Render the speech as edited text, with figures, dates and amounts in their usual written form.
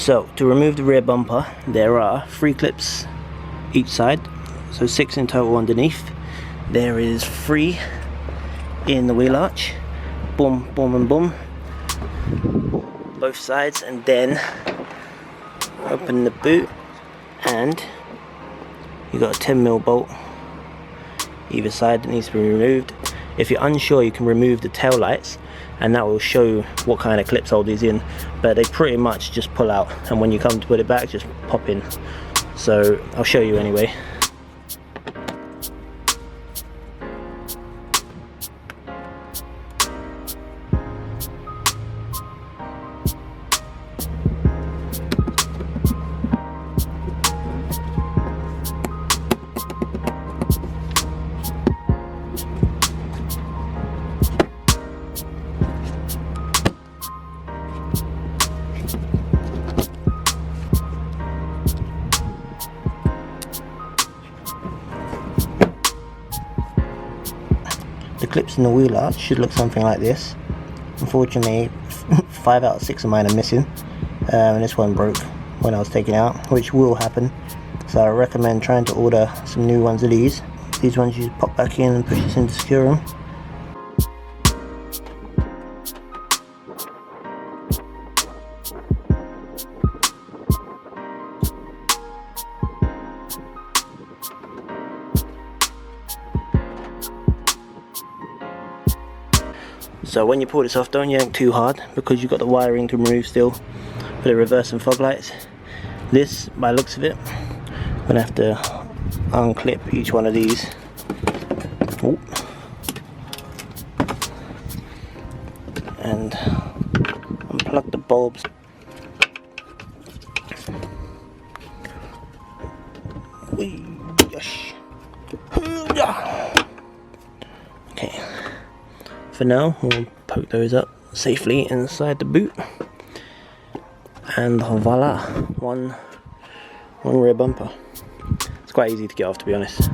So to remove the rear bumper, there are 3 clips each side, so 6 in total underneath. There is 3 in the wheel arch, boom, boom and boom, both sides, and then open the boot and you got a 10mm bolt either side that needs to be removed. If you're unsure, you can remove the tail lights and that will show what kind of clips hold these in, but they pretty much just pull out, and when you come to put it back, just pop in. So I'll show you anyway. The clips in the wheel arch should look something like this. Unfortunately, 5 out of 6 of mine are missing, and this one broke when I was taking it out, which will happen. So I recommend trying to order some new ones of these. These ones you pop back in and push this in to secure them. So when you pull this off, don't yank too hard because you've got the wiring to remove still for the reverse and fog lights. This, by the looks of it, I'm going to have to unclip each one of these. Ooh. And unplug the bulbs. Okay. For now, we'll poke those up safely inside the boot, and voila, one rear bumper. It's quite easy to get off, to be honest.